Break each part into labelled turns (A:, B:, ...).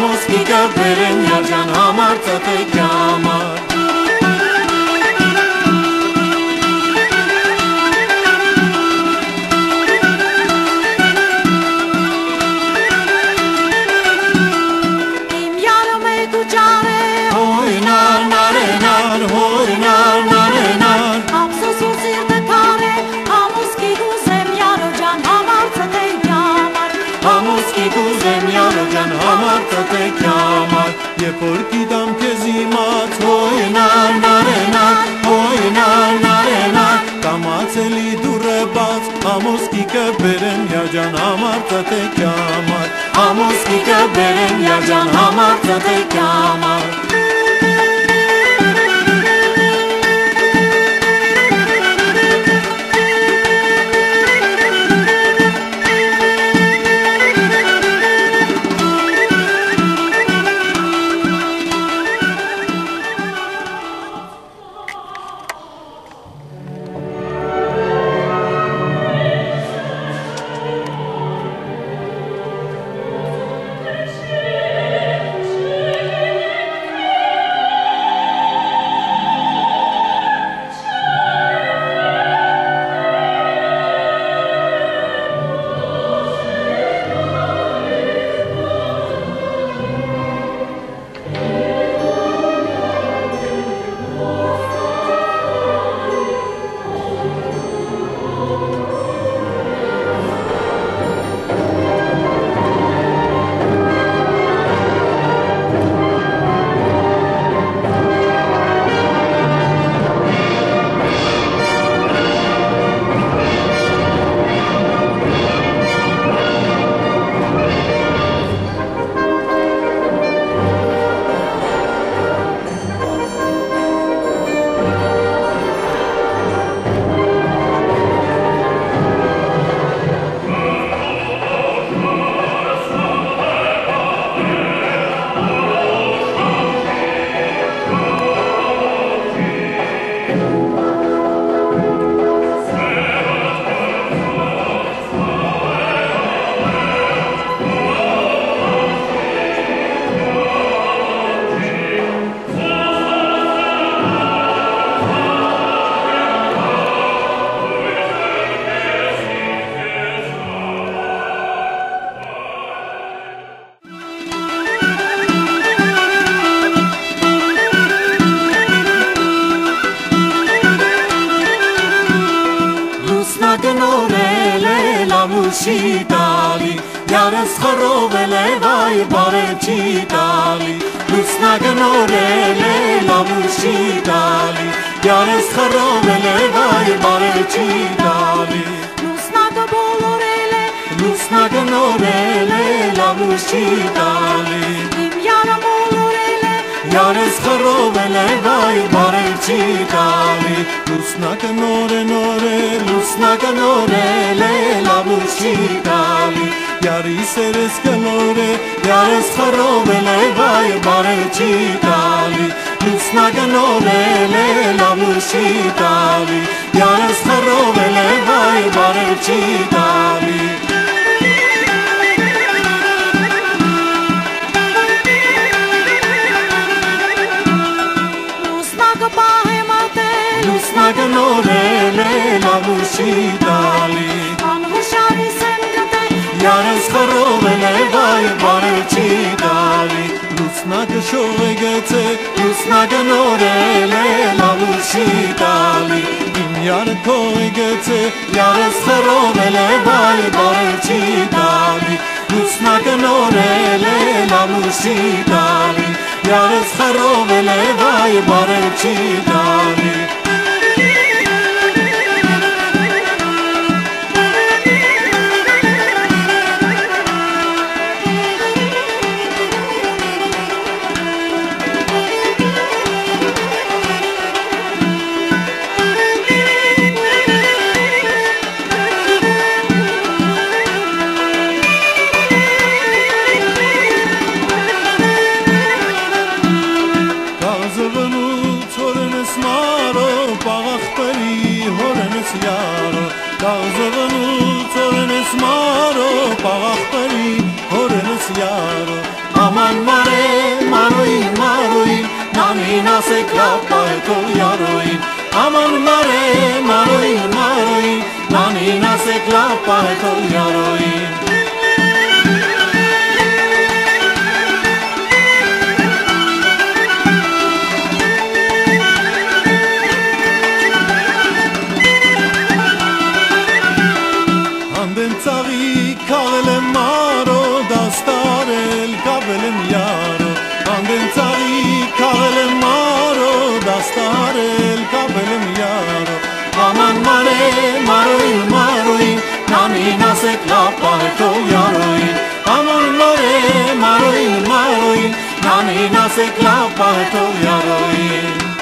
A: Համոսկի կբերեմ յաջան համար ծտեք համար Երբ որ գիտամ քեզ իմաց հոյնան արենան հոյնան արենան կամացելի դուրը բաց համոսկի կբերեմ յաջան համար ծտեք համար Համոսկի կբերեմ յաջան համար ծտեք համար Շիտալի Յարս խռովել է վայ բարև չի տալի Լուսնագնորել է լավու շիտալի Յարս խռովել է վայ բարև չի տալի Լուսնագը բոլորել է Լուսնագնորել է լավու շիտալի Իմ յարը մոլորել է Յարս խռովել է վայ բարև չի տալի Լուսնագնորել է լավու շիտալի Յարի սերս կնորե Յարս խռովել է վայ բարև չի տալի Լուսնագնորել է լավու շիտալի Յարս խռովել է վայ բարև չի տալի Լուսնագնորել է լավու շիտալի Անհուշարի սենգտե Յարս խռովել է վայ բարև չի տալի Լուսնագը շող է գծե Լուսնագնորել է լավու շիտալի Իմ յարը քող է գծե Յարս խռովել է վայ բարև չի տալի Լուսնագնորել է լավու շիտալի Յարս խռովել է վայ բարև չի տալի Aman mare, maroin, maroin Nanin asek lapa etol yaroin Aman mare, maroin, maroin Nanin asek lapa etol yaroin Kağılım maro dastarel kabelım yaro Andın tari kağılım maro dastarel kabelım yaro Aman mare maroin maroin Nani nasek lapa etol yaroin Aman mare maroin maroin Nani nasek lapa etol yaroin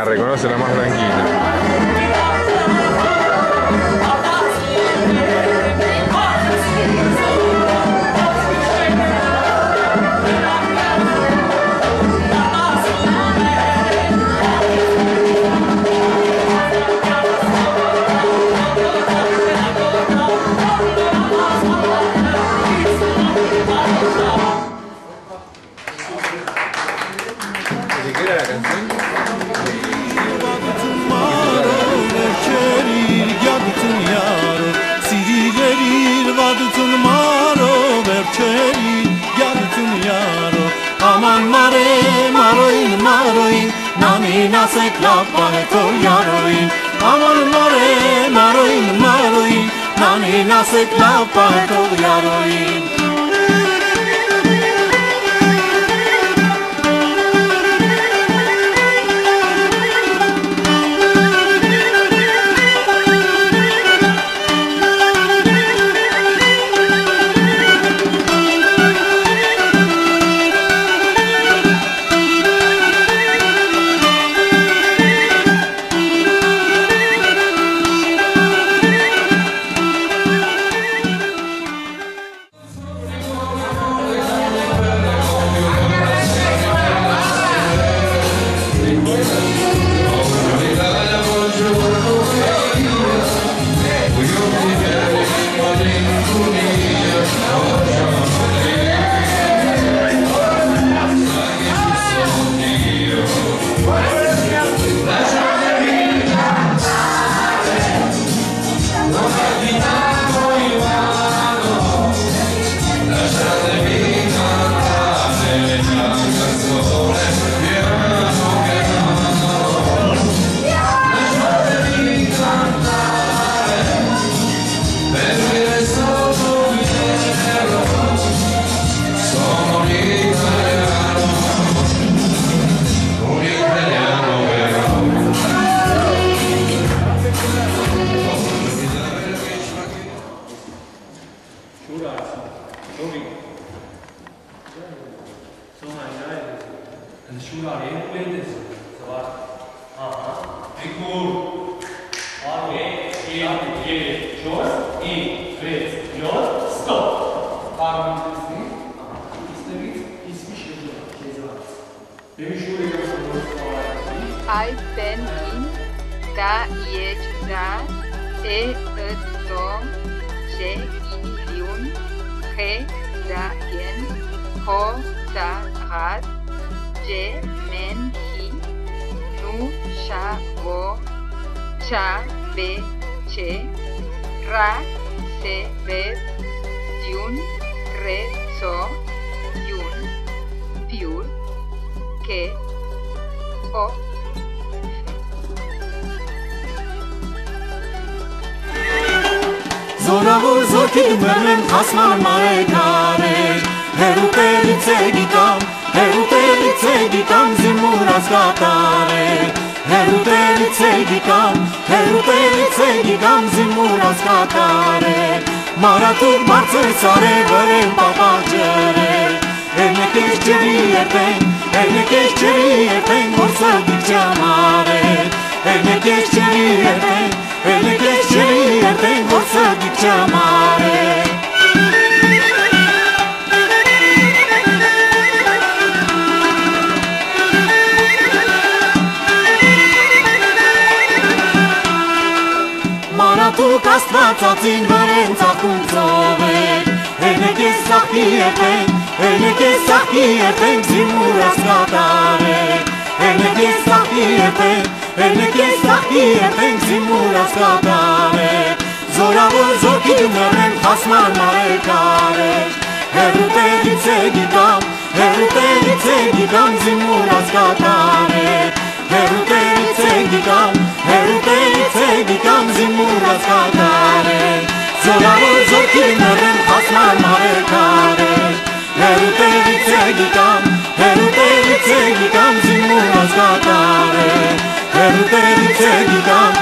B: Reconoce la más tranquila. ¿De qué era la canción?
A: Aman mare, maroin, maroin Nani nasek lapa etol yaroin Aman mare, maroin, maroin Nani nasek lapa etol yaroin
C: Այդ բենին դա եջրա է ըտոմ շե ինիլյուն խե դա են հո դա ռատ ջե մեն հի նու շա ո չա բե չե ռա սե բե դյուն ռե ծո յուն պյուր կե օ
A: Զորավոր զորքի դմերն հասման մարեկարեր Հերուտերից է գիտամ զիմուր ազգատարեր Հերուտերից է գիտամ զիմուր ազգատարեր Մարատուկ բարձր սարեր վրեն պապաջերեր Էնեկեշ ջրի երտեն գործը դիք ճամարեր Էնեկեշ ջրի երտեն գործը դիք ճամարեր Մարատուկ աստվածածին վրեն ծախում ծովեր Էնեկես սախի երտենք զիմուր ասկատարեր Էնեկես սախի երտենք զիմուր ասկատարեր Զորավոր զորքի դմերն հասման մարեկարեր Հերուտերից է գիտամ զիմուր ասկատարեր Հերուտերից է գիտամ զիմուր ասկատարեր Զորավոր զորքի դմերն հասման մարեկարեր Հերուտերից է գիտամ զիմուր ասկատարեր Հերուտերից է գիտամ